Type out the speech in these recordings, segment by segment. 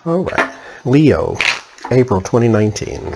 All right, Leo, April 2019.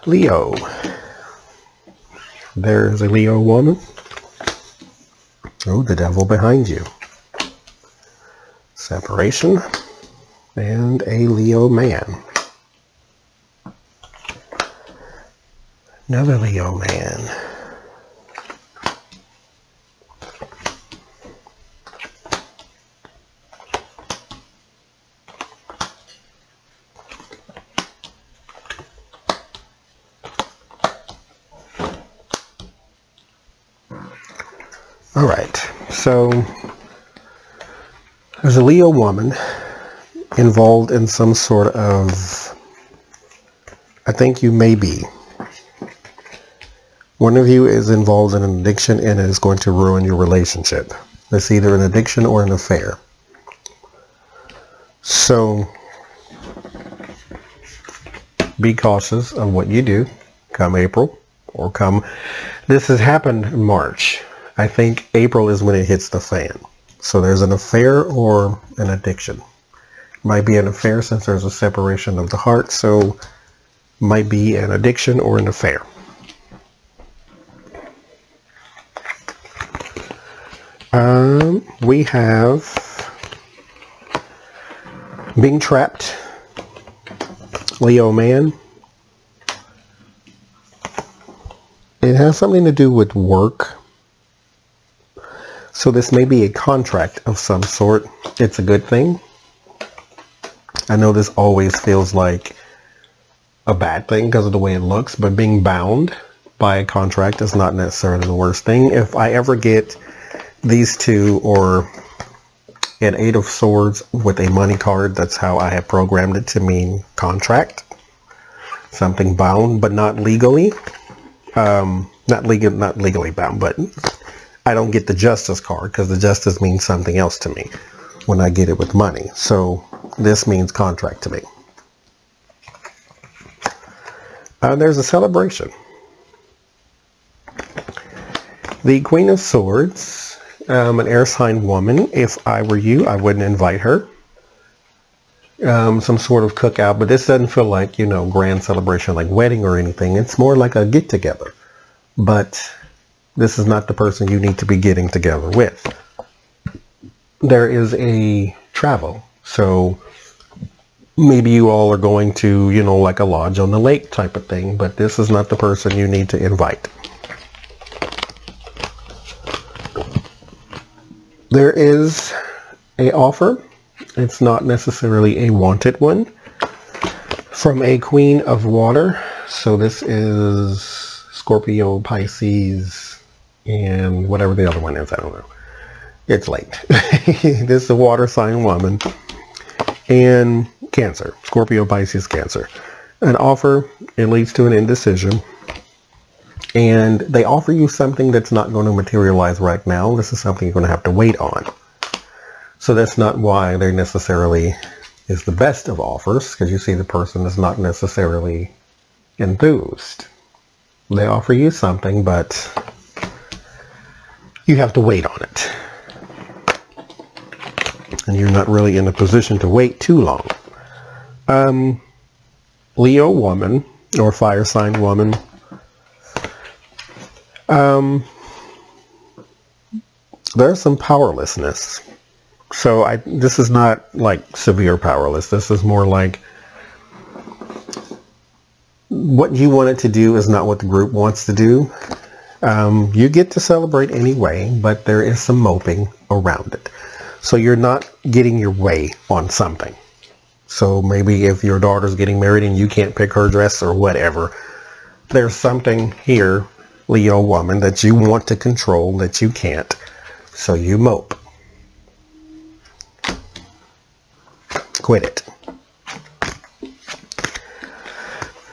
Leo, there's a Leo woman. Oh, the devil behind you. Separation. And a Leo man. Another Leo man. All right, so there's a Leo woman involved in some sort of, I think you may be. One of you is involved in an addiction and it is going to ruin your relationship. It's either an addiction or an affair. So be cautious of what you do come April or come, this has happened in March. I think April is when it hits the fan. So there's an affair or an addiction. Might be an affair since there's a separation of the heart, so might be an addiction or an affair. We have being trapped, Leo man. It has something to do with work. So this may be a contract of some sort. It's a good thing. I know this always feels like a bad thing because of the way it looks, but being bound by a contract is not necessarily the worst thing. If I ever get these two or an 8 of Swords with a money card, that's how I have programmed it to mean contract. Something bound, but not legally. Not legally bound, but I don't get the Justice card because the Justice means something else to me when I get it with money. So this means contract to me. There's a celebration. The Queen of Swords, an air sign woman. If I were you, I wouldn't invite her. Some sort of cookout, but this doesn't feel like, you know, grand celebration like wedding or anything. It's more like a get together. But this is not the person you need to be getting together with. There is a travel. So maybe you all are going to, you know, like a lodge on the lake type of thing, but this is not the person you need to invite. There is an offer. It's not necessarily a wanted one from a Queen of Water. So this is Scorpio, Pisces, and whatever the other one is. I don't know. It's late. This is a water sign woman. And Cancer. Scorpio, Pisces, Cancer. An offer, it leads to an indecision. And they offer you something that's not going to materialize right now. This is something you're going to have to wait on. So that's not why they necessarily is the best of offers, because you see the person is not necessarily enthused. They offer you something, but you have to wait on it. And you're not really in a position to wait too long. Leo woman, or fire sign woman. There's some powerlessness. So this is not like severe powerless. This is more like what you wanted to do is not what the group wants to do. You get to celebrate anyway, but there is some moping around it. So you're not getting your way on something. So maybe if your daughter's getting married and you can't pick her dress or whatever, there's something here, Leo woman, that you want to control that you can't. So you mope. Quit it.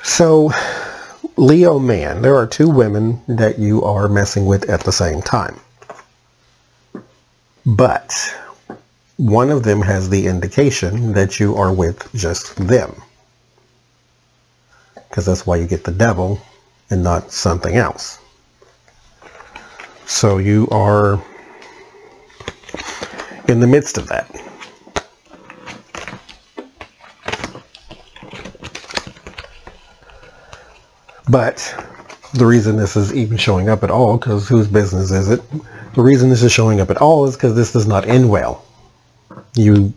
So, Leo man, there are two women that you are messing with at the same time. But one of them has the indication that you are with just them. Because that's why you get the devil and not something else. So you are in the midst of that. But the reason this is even showing up at all, because whose business is it? The reason this is showing up at all is because this does not end well. You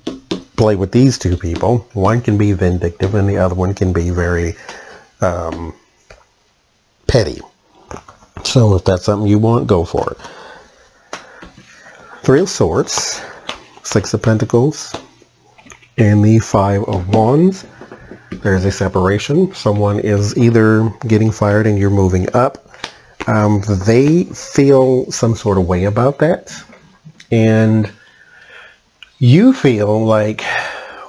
play with these two people. One can be vindictive and the other one can be very petty. So if that's something you want, go for it. Three of Swords, Six of Pentacles, and the Five of Wands. There's a separation. Someone is either getting fired and you're moving up. They feel some sort of way about that. And you feel like,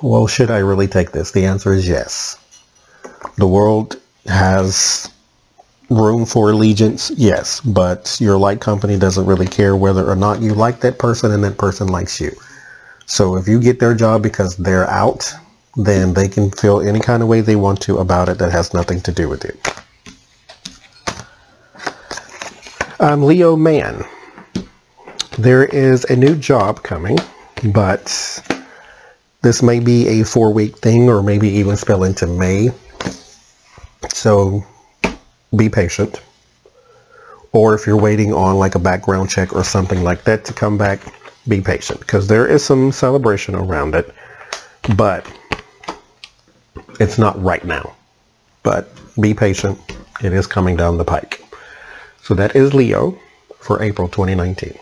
well, should I really take this? The answer is yes. The world has room for allegiance, yes, but your light company doesn't really care whether or not you like that person and that person likes you. So if you get their job because they're out, then they can feel any kind of way they want to about it that has nothing to do with you. Leo man, there is a new job coming, but this may be a 4-week thing or maybe even spill into May. So be patient. Or if you're waiting on like a background check or something like that to come back, be patient, because there is some celebration around it, but it's not right now. But be patient. It is coming down the pike. So that is Leo for April 2019.